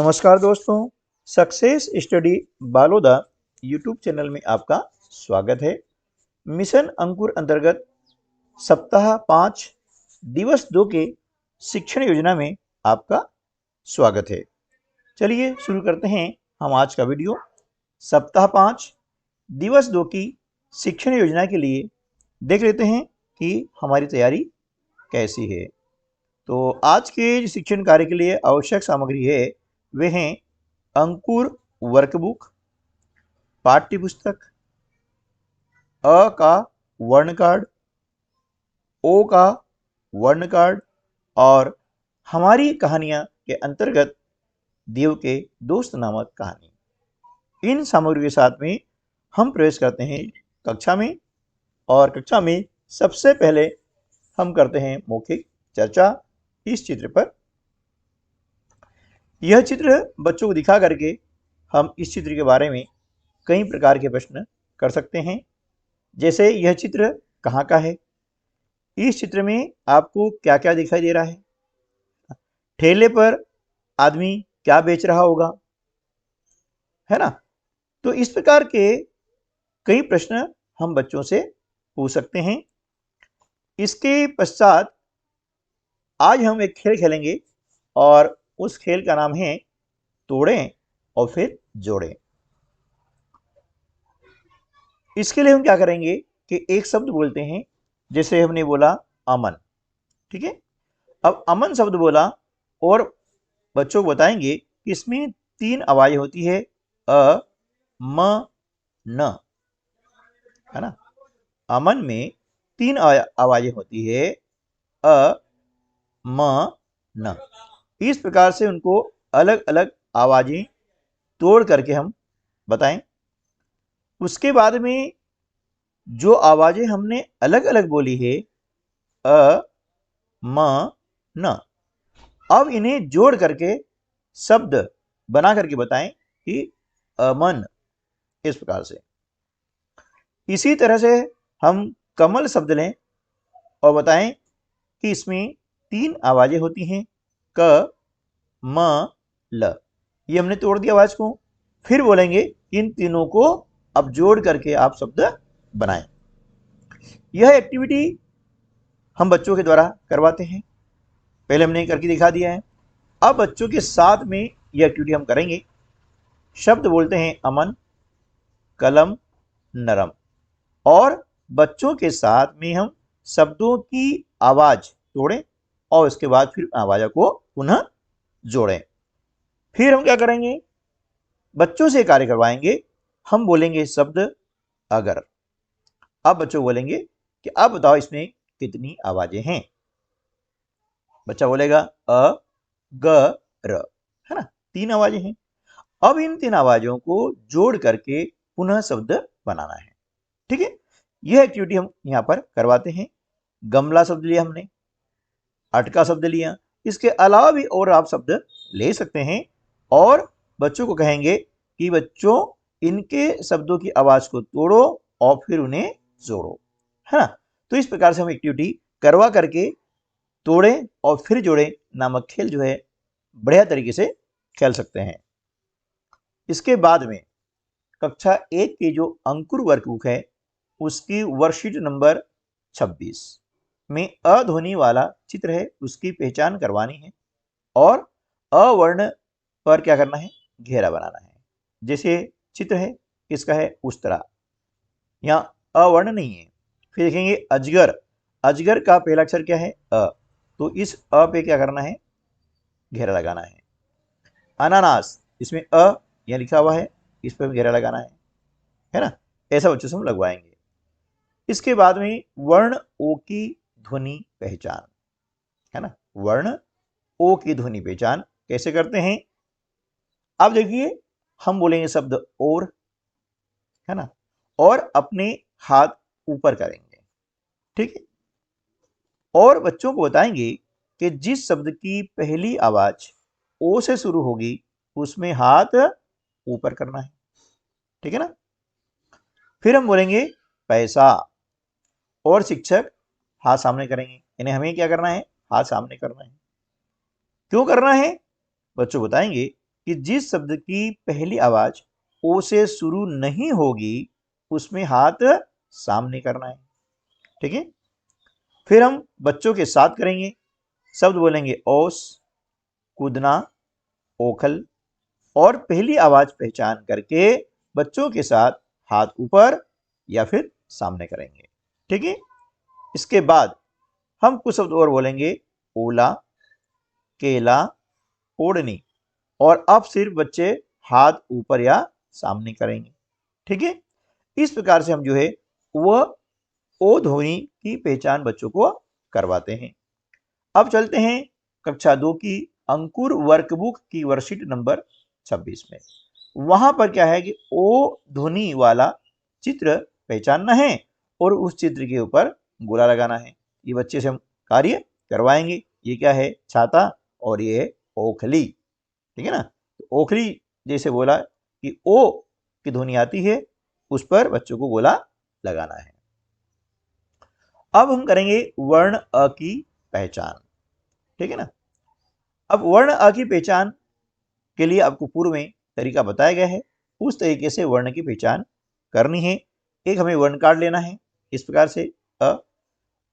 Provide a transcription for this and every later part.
नमस्कार दोस्तों, success study Baloda YouTube channel में आपका स्वागत है। मिशन अंकुर अंतर्गत सप्ताह 5 दिवस 2 के शिक्षण योजना में आपका स्वागत है। चलिए शुरू करते हैं हम आज का वीडियो। सप्ताह 5 दिवस 2 की शिक्षण योजना के लिए देख लेते हैं कि हमारी तैयारी कैसी है। तो आज के शिक्षण कार्य के लिए आवश्यक सामग्री है वे हैं अंकुर वर्कबुक, पाठ्य पुस्तक, अ का वर्ण कार्ड, ओ का वर्ण कार्ड और हमारी कहानियां के अंतर्गत देव के दोस्त नामक कहानी। इन सामग्री के साथ में हम प्रवेश करते हैं कक्षा में और कक्षा में सबसे पहले हम करते हैं मौखिक चर्चा इस चित्र पर। यह चित्र बच्चों को दिखा करके हम इस चित्र के बारे में कई प्रकार के प्रश्न कर सकते हैं। जैसे यह चित्र कहाँ का है, इस चित्र में आपको क्या क्या दिखाई दे रहा है, ठेले पर आदमी क्या बेच रहा होगा, है ना। तो इस प्रकार के कई प्रश्न हम बच्चों से पूछ सकते हैं। इसके पश्चात आज हम एक खेल खेलेंगे और उस खेल का नाम है तोड़ें और फिर जोड़ें। इसके लिए हम क्या करेंगे कि एक शब्द बोलते हैं, जैसे हमने बोला अमन, ठीक है। अब अमन शब्द बोला और बच्चों को बताएंगे कि इसमें 3 आवाजें होती है, अ, म, न, है ना। अमन में 3 आवाजें होती है, अ, म, न। इस प्रकार से उनको अलग अलग आवाजें तोड़ करके हम बताएं। उसके बाद में जो आवाजें हमने अलग अलग बोली है, अ, म, न, अब इन्हें जोड़ करके शब्द बना करके बताएं कि अमन, इस प्रकार से। इसी तरह से हम कमल शब्द लें और बताएं कि इसमें 3 आवाजें होती हैं, क, म, ल। ये हमने तोड़ दिया आवाज को। फिर बोलेंगे इन तीनों को अब जोड़ करके आप शब्द बनाएं। यह एक्टिविटी हम बच्चों के द्वारा करवाते हैं। पहले हमने करके दिखा दिया है। अब बच्चों के साथ में यह एक्टिविटी हम करेंगे। शब्द बोलते हैं अमन, कलम, नरम, और बच्चों के साथ में हम शब्दों की आवाज तोड़ें और उसके बाद फिर आवाज को पुनः जोड़ें। फिर हम क्या करेंगे, बच्चों से कार्य करवाएंगे। हम बोलेंगे शब्द अगर। अब बच्चों बोलेंगे कि अब बताओ इसमें कितनी आवाजें हैं। बच्चा बोलेगा अ, ग, र, है ना। 3 आवाजें हैं। अब इन 3 आवाजों को जोड़ करके पुनः शब्द बनाना है, ठीक है। यह एक्टिविटी हम यहां पर करवाते हैं। गमला शब्द लिया हमने, अटका शब्द लिया, इसके अलावा भी और आप शब्द ले सकते हैं और बच्चों को कहेंगे कि बच्चों इनके शब्दों की आवाज को तोड़ो और फिर उन्हें जोड़ो, है ना। तो इस प्रकार से हम एक्टिविटी करवा करके तोड़ें और फिर जोड़ें नामक खेल जो है बढ़िया तरीके से खेल सकते हैं। इसके बाद में कक्षा 1 की जो अंकुर वर्कबुक है उसकी वर्कशीट नंबर 26 में अध्वनि वाला चित्र है, उसकी पहचान करवानी है और अवर्ण पर क्या करना है, घेरा बनाना है। जैसे चित्र है इसका है उस तरह, यहाँ अवर्ण नहीं है। फिर देखेंगे अजगर, अजगर का पहला अक्षर क्या है, अ, तो इस अ पे क्या करना है, घेरा लगाना है। अनानास, इसमें अ यहाँ लिखा हुआ है, इस पर घेरा लगाना है ना। ऐसा बच्चों से हम लगवाएंगे। इसके बाद में वर्ण ओ की ध्वनि पहचान, है ना। वर्ण ओ की ध्वनि पहचान कैसे करते हैं, अब देखिए हम बोलेंगे शब्द और, है ना, और अपने हाथ ऊपर करेंगे, ठीक है। और बच्चों को बताएंगे कि जिस शब्द की पहली आवाज ओ से शुरू होगी उसमें हाथ ऊपर करना है, ठीक है ना। फिर हम बोलेंगे पैसा और शिक्षक हाथ सामने करेंगे, यानी हमें क्या करना है, हाथ सामने करना है। क्यों करना है, बच्चों बताएंगे कि जिस शब्द की पहली आवाज ओ से शुरू नहीं होगी उसमें हाथ सामने करना है। ठीक है, फिर हम बच्चों के साथ करेंगे। शब्द बोलेंगे ओस, कूदना, ओखल और पहली आवाज पहचान करके बच्चों के साथ हाथ ऊपर या फिर सामने करेंगे। ठीक है, इसके बाद हम कुछ शब्द और बोलेंगे, ओला, केला, ओढ़नी, और अब सिर्फ बच्चे हाथ ऊपर या सामने करेंगे। ठीक है, इस प्रकार से हम जो है वह ओ ध्वनि की पहचान बच्चों को करवाते हैं। अब चलते हैं कक्षा 2 की अंकुर वर्कबुक की वर्कशीट नंबर 26 में। वहां पर क्या है कि ओ ध्वनि वाला चित्र पहचानना है और उस चित्र के ऊपर गोला लगाना है। ये बच्चे से हम कार्य करवाएंगे। ये क्या है, छाता, और ये है ओखली। ठीक है ना, तो ओखली जैसे बोला कि ओ की ध्वनि आती है, उस पर बच्चों को गोला लगाना है। अब हम करेंगे वर्ण अ की पहचान। ठीक है ना, अब वर्ण अ की पहचान के लिए आपको पूर्व में तरीका बताया गया है, उस तरीके से वर्ण की पहचान करनी है। एक हमें वर्ण कार्ड लेना है इस प्रकार से अ,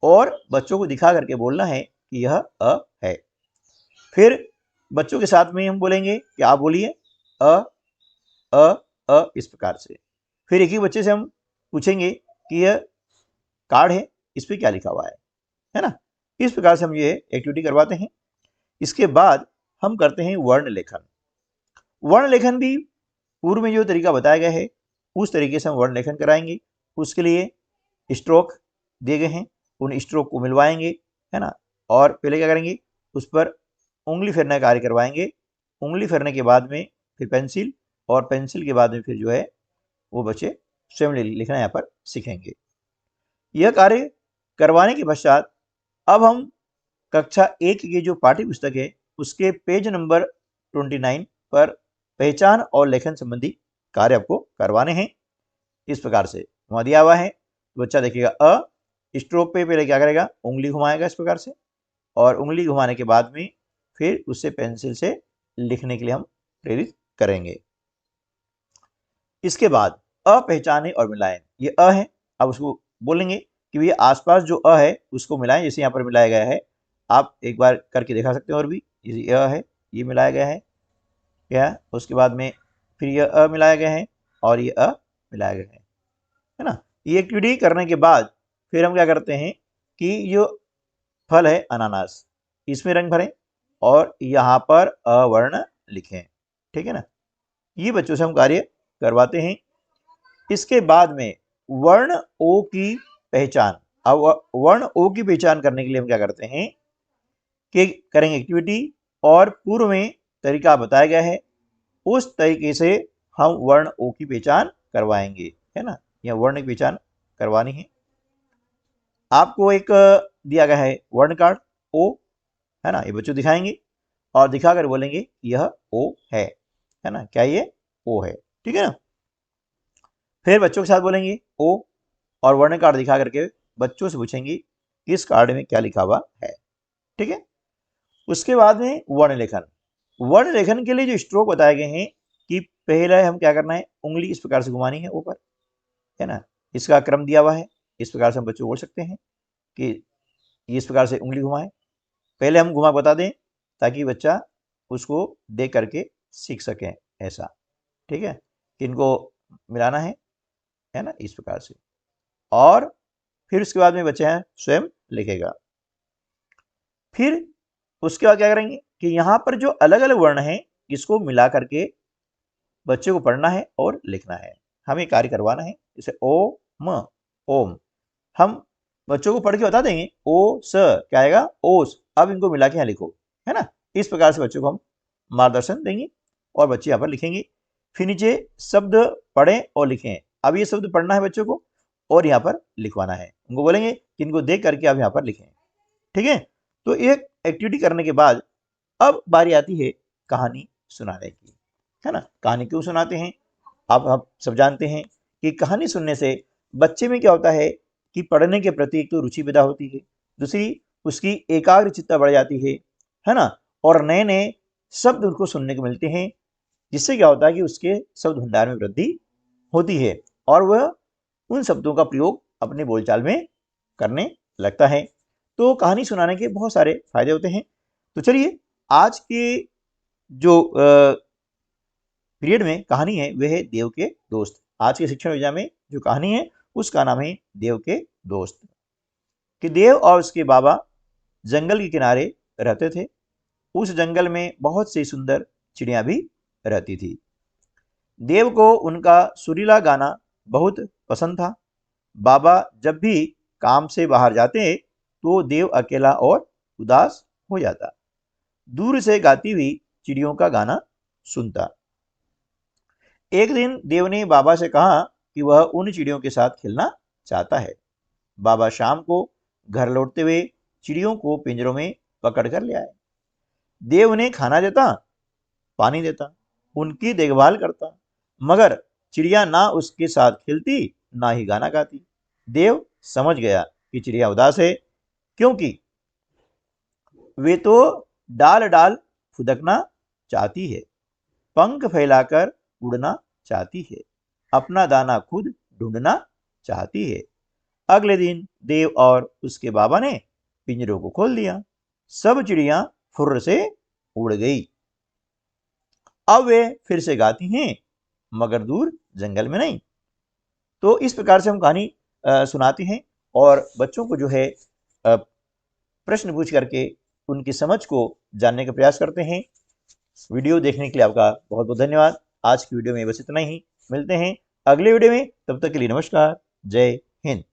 और बच्चों को दिखा करके बोलना है कि यह अ है। फिर बच्चों के साथ में हम बोलेंगे कि आप बोलिए अ अ अ इस प्रकार से। फिर एक ही बच्चे से हम पूछेंगे कि यह कार्ड है, इस पर क्या लिखा हुआ है ना। इस प्रकार से हम ये एक्टिविटी करवाते हैं। इसके बाद हम करते हैं वर्ण लेखन। वर्ण लेखन भी पूर्व में जो तरीका बताया गया है उस तरीके से हम वर्ण लेखन कराएंगे। उसके लिए स्ट्रोक दिए गए हैं, उन स्ट्रोक को मिलवाएंगे, है ना। और पहले क्या करेंगे, उस पर उंगली फेरने का कार्य करवाएंगे। उंगली फेरने के बाद में फिर पेंसिल, और पेंसिल के बाद में फिर जो है वो बच्चे स्वयं लिखना यहाँ पर सीखेंगे। यह कार्य करवाने के पश्चात अब हम कक्षा 1 की जो पाठ्य पुस्तक है उसके पेज नंबर 29 पर पहचान और लेखन संबंधी कार्य आपको करवाने हैं। इस प्रकार से वहां दिया हुआ है, तो बच्चा देखेगा अ, स्ट्रोक पे पहले क्या करेगा, उंगली घुमाएगा इस प्रकार से, और उंगली घुमाने के बाद में फिर उससे पेंसिल से लिखने के लिए हम प्रेरित करेंगे। इसके बाद अ पहचाने और मिलाएं, ये अ है। अब उसको बोलेंगे कि ये आसपास जो अ है उसको मिलाएं, जैसे यहाँ पर मिलाया गया है। आप एक बार करके दिखा सकते हो, और भी ये अ है, ये मिलाया गया है क्या, उसके बाद में फिर ये अ मिलाया गया है और ये अ मिलाया गया है ना। ये एक्टिविटी करने के बाद फिर हम क्या करते हैं कि जो फल है अनानास, इसमें रंग भरें और यहाँ पर अवर्ण लिखें। ठीक है ना, ये बच्चों से हम कार्य करवाते हैं। इसके बाद में वर्ण ओ की पहचान। अब वर्ण ओ की पहचान करने के लिए हम क्या करते हैं कि करेंगे एक्टिविटी, और पूर्व में तरीका बताया गया है उस तरीके से हम वर्ण ओ की पहचान करवाएंगे, है ना। यह वर्ण की पहचान करवानी है। आपको एक दिया गया है वर्ण कार्ड ओ, है ना। ये बच्चों दिखाएंगे और दिखाकर बोलेंगे यह ओ है ना, क्या ये ओ है। ठीक है ना, फिर बच्चों के साथ बोलेंगे ओ, और वर्ण कार्ड दिखा करके बच्चों से पूछेंगे इस कार्ड में क्या लिखा हुआ है। ठीक है, उसके बाद में वर्ण लेखन। वर्ण लेखन के लिए जो स्ट्रोक बताए गए हैं कि पहले हम क्या करना है, उंगली इस प्रकार से घुमानी है ऊपर, है ना। इसका क्रम दिया हुआ है, इस प्रकार से हम बच्चों को बोल सकते हैं कि इस प्रकार से उंगली घुमाएं। पहले हम घुमा बता दें ताकि बच्चा उसको देख करके सीख सके ऐसा। ठीक है, इनको मिलाना है ना, इस प्रकार से। और फिर उसके बाद में बच्चा स्वयं लिखेगा। फिर उसके बाद क्या करेंगे कि यहाँ पर जो अलग अलग वर्ण हैं इसको मिला करके बच्चे को पढ़ना है और लिखना है। हमें कार्य करवाना है, जैसे ओ म ओम, हम बच्चों को पढ़ के बता देंगे ओ स क्या आएगा, ओस। अब इनको मिला के यहाँ लिखो, है ना। इस प्रकार से बच्चों को हम मार्गदर्शन देंगे और बच्चे यहाँ पर लिखेंगे। फिर नीचे शब्द पढ़ें और लिखें। अब ये शब्द पढ़ना है बच्चों को और यहाँ पर लिखवाना है। उनको बोलेंगे कि इनको देख करके आप यहाँ पर लिखें। ठीक है, तो एक एक्टिविटी करने के बाद अब बारी आती है कहानी सुनाने की, है ना। कहानी क्यों सुनाते हैं, आप सब जानते हैं कि कहानी सुनने से बच्चे में क्या होता है कि पढ़ने के प्रति एक तो रुचि पैदा होती है, दूसरी उसकी एकाग्रचित्ता बढ़ जाती है ना। और नए नए शब्द उनको सुनने को मिलते हैं जिससे क्या होता है कि उसके शब्द भंडार में वृद्धि होती है और वह उन शब्दों का प्रयोग अपने बोलचाल में करने लगता है। तो कहानी सुनाने के बहुत सारे फायदे होते हैं। तो चलिए आज के जो पीरियड में कहानी है वह है देव के दोस्त। आज के शिक्षण योजना में जो कहानी है उसका नाम है देव के दोस्त। कि देव और उसके बाबा जंगल के किनारे रहते थे। उस जंगल में बहुत सी सुंदर चिड़िया भी रहती थी। देव को उनका सुरीला गाना बहुत पसंद था। बाबा जब भी काम से बाहर जाते तो देव अकेला और उदास हो जाता। दूर से गाती हुई चिड़ियों का गाना सुनता। एक दिन देव ने बाबा से कहा कि वह उन चिड़ियों के साथ खेलना चाहता है। बाबा शाम को घर लौटते हुए चिड़ियों को पिंजरों में पकड़ कर ले आए। देव उन्हें खाना देता, पानी देता, उनकी देखभाल करता, मगर चिड़िया ना उसके साथ खेलती ना ही गाना गाती। देव समझ गया कि चिड़िया उदास है, क्योंकि वे तो डाल डाल फुदकना चाहती है, पंख फैलाकर उड़ना चाहती है, अपना दाना खुद ढूंढना चाहती है। अगले दिन देव और उसके बाबा ने पिंजरों को खोल दिया। सब चिड़िया फुर्र से उड़ गई। अब वे फिर से गाती हैं, मगर दूर जंगल में नहीं। तो इस प्रकार से हम कहानी सुनाते हैं और बच्चों को जो है प्रश्न पूछ करके उनकी समझ को जानने का प्रयास करते हैं। वीडियो देखने के लिए आपका बहुत बहुत धन्यवाद। आज की वीडियो में बस इतना ही। मिलते हैं अगले वीडियो में, तब तक के लिए नमस्कार, जय हिंद।